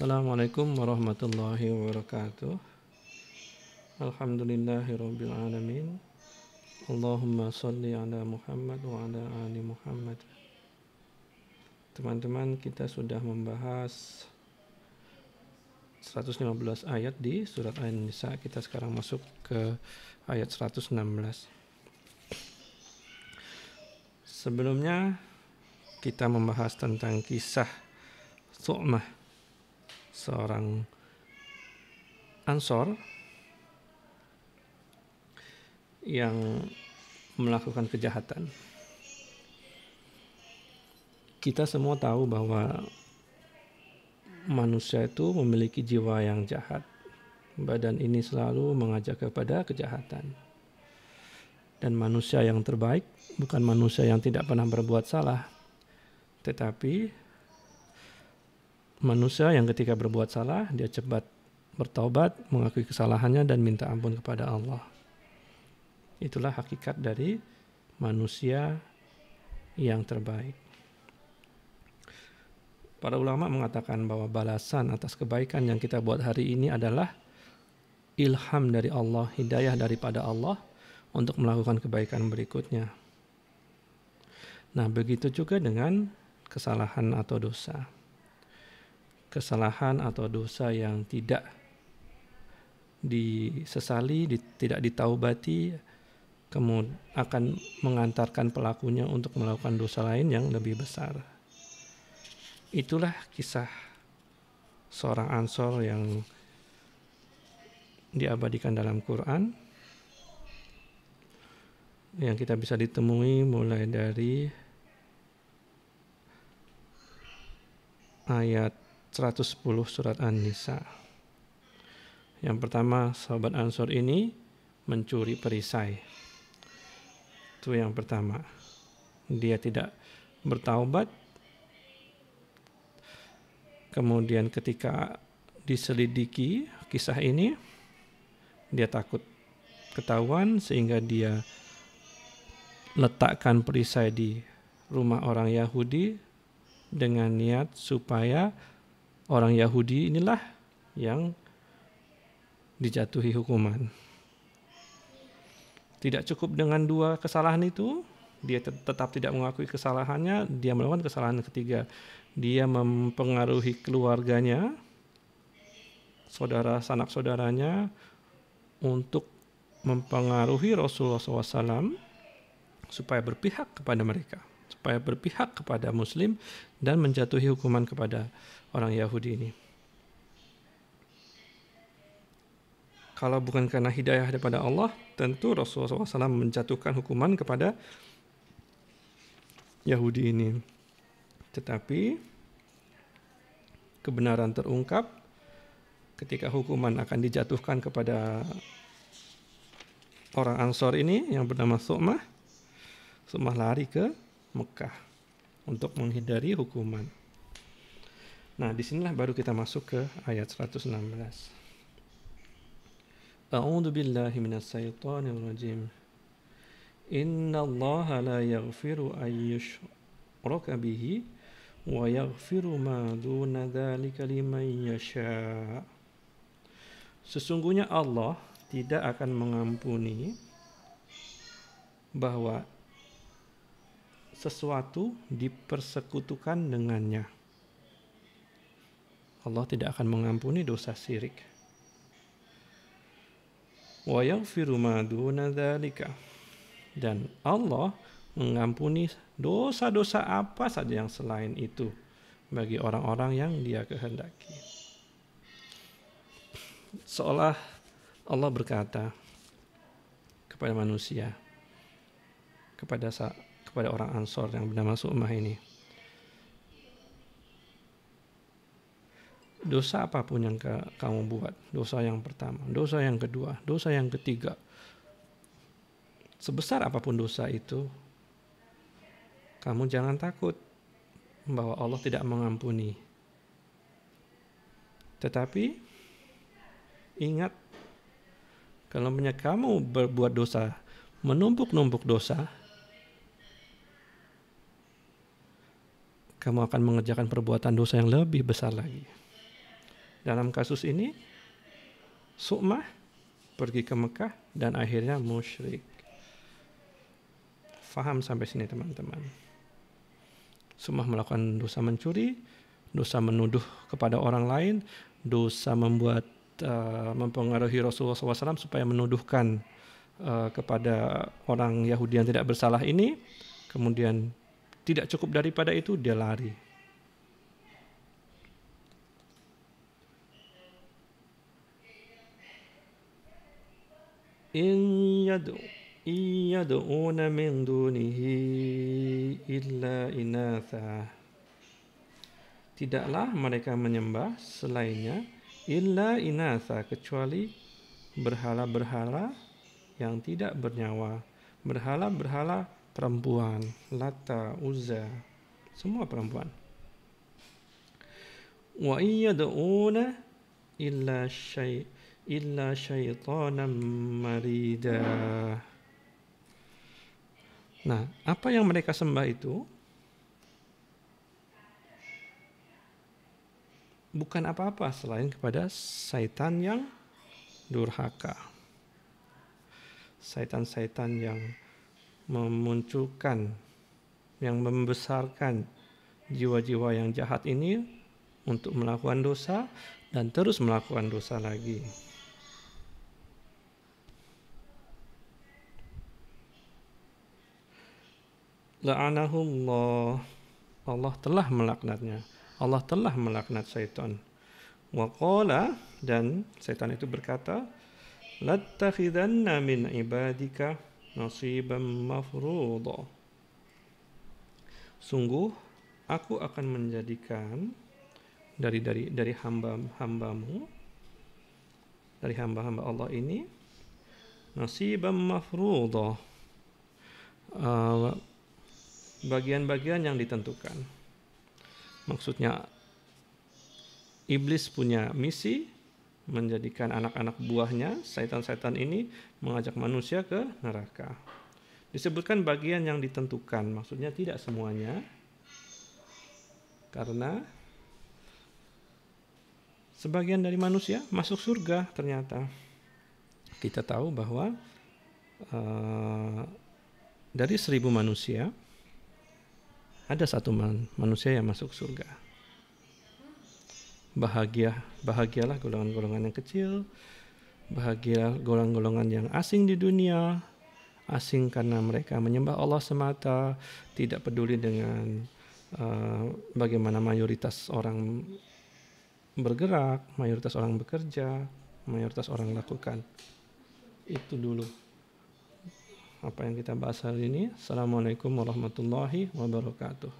Assalamualaikum warahmatullahi wabarakatuh. Alhamdulillahirabbil alamin. Allahumma shalli ala Muhammad wa ala ali Muhammad. Teman-teman, kita sudah membahas 115 ayat di surat An-Nisa. Kita sekarang masuk ke ayat 116. Sebelumnya kita membahas tentang kisah Thu'mah, seorang Ansor yang melakukan kejahatan. Kita semua tahu bahwa manusia itu memiliki jiwa yang jahat. Badan ini selalu mengajak kepada kejahatan. Dan manusia yang terbaik bukan manusia yang tidak pernah berbuat salah, tetapi manusia yang ketika berbuat salah, dia cepat bertaubat, mengakui kesalahannya dan minta ampun kepada Allah. Itulah hakikat dari manusia yang terbaik. Para ulama mengatakan bahwa balasan atas kebaikan yang kita buat hari ini adalah ilham dari Allah, hidayah daripada Allah untuk melakukan kebaikan berikutnya. Nah, begitu juga dengan kesalahan atau dosa. Kesalahan atau dosa yang tidak disesali, tidak ditaubati, kemudian akan mengantarkan pelakunya untuk melakukan dosa lain yang lebih besar. Itulah kisah seorang Ansor yang diabadikan dalam Quran, yang kita bisa ditemui mulai dari ayat 110 surat An-Nisa. Yang pertama, sahabat Ansor ini mencuri perisai. Itu yang pertama. Dia tidak bertaubat. Kemudian ketika diselidiki kisah ini, dia takut ketahuan sehingga dia letakkan perisai di rumah orang Yahudi dengan niat supaya orang Yahudi inilah yang dijatuhi hukuman. Tidak cukup dengan dua kesalahan itu, dia tetap tidak mengakui kesalahannya, dia melakukan kesalahan ketiga. Dia mempengaruhi keluarganya, sanak saudaranya, untuk mempengaruhi Rasulullah SAW supaya berpihak kepada mereka, supaya berpihak kepada Muslim dan menjatuhi hukuman kepada orang Yahudi ini. Kalau bukan karena hidayah daripada Allah, tentu Rasulullah SAW menjatuhkan hukuman kepada Yahudi ini. Tetapi kebenaran terungkap ketika hukuman akan dijatuhkan kepada orang Ansor ini yang bernama Thu'mah. Thu'mah lari ke Mekah untuk menghindari hukuman. Nah, disinilah baru kita masuk ke ayat 116. A'udzu billahi minasyaitonir rajim. Innallaha la yaghfiru an yushraka bihi wa yaghfiru ma duna dzalika liman yasha. Sesungguhnya Allah tidak akan mengampuni bahwa sesuatu dipersekutukan dengannya. Allah tidak akan mengampuni dosa syirik. Wa yaghfiru ma duna dzalika. Dan Allah mengampuni dosa-dosa apa saja yang selain itu bagi orang-orang yang Dia kehendaki. Seolah Allah berkata kepada manusia, kepada orang Ansor yang bernama Thu'mah ini, dosa apapun yang kamu buat, dosa yang pertama, dosa yang kedua, dosa yang ketiga, sebesar apapun dosa itu, kamu jangan takut bahwa Allah tidak mengampuni. Tetapi ingat, kalau kamu berbuat dosa, menumpuk-numpuk dosa, kamu akan mengerjakan perbuatan dosa yang lebih besar lagi. Dalam kasus ini, Su'mah pergi ke Mekah dan akhirnya musyrik. Faham sampai sini teman-teman? Su'mah melakukan dosa mencuri, dosa menuduh kepada orang lain, dosa mempengaruhi Rasulullah SAW supaya menuduhkan kepada orang Yahudi yang tidak bersalah ini. Kemudian tidak cukup daripada itu, dia lari. In yad'una min dunihi illa inatha. Tidaklah mereka menyembah selainnya illa inatha, kecuali berhala-berhala yang tidak bernyawa, berhala-berhala perempuan, Lata, Uzza, semua perempuan. Wa yad'una illa syaitanan marida. Nah, apa yang mereka sembah itu bukan apa-apa selain kepada syaitan yang durhaka. Syaitan-syaitan yang memunculkan, yang membesarkan jiwa-jiwa yang jahat ini untuk melakukan dosa dan terus melakukan dosa lagi. La'anahullah, Allah telah melaknatnya. Allah telah melaknat syaitan. Wa qala, dan syaitan itu berkata, lattakhidanna min ibadika nasiban mafruḍa. Sungguh aku akan menjadikan dari hamba-hambamu, dari hamba-hamba Allah ini, nasiban mafruḍa, bagian-bagian yang ditentukan. Maksudnya iblis punya misi menjadikan anak-anak buahnya, syaitan-syaitan ini, mengajak manusia ke neraka. Disebutkan bagian yang ditentukan, maksudnya tidak semuanya, karena sebagian dari manusia masuk surga ternyata. Kita tahu bahwa dari 1000 manusia ada 1 manusia yang masuk surga. Bahagialah golongan-golongan yang kecil, bahagia golongan-golongan yang asing di dunia, asing karena mereka menyembah Allah semata, tidak peduli dengan bagaimana mayoritas orang bergerak, mayoritas orang bekerja, mayoritas orang lakukan. Itu dulu apa yang kita bahas hari ini. Assalamualaikum warahmatullahi wabarakatuh.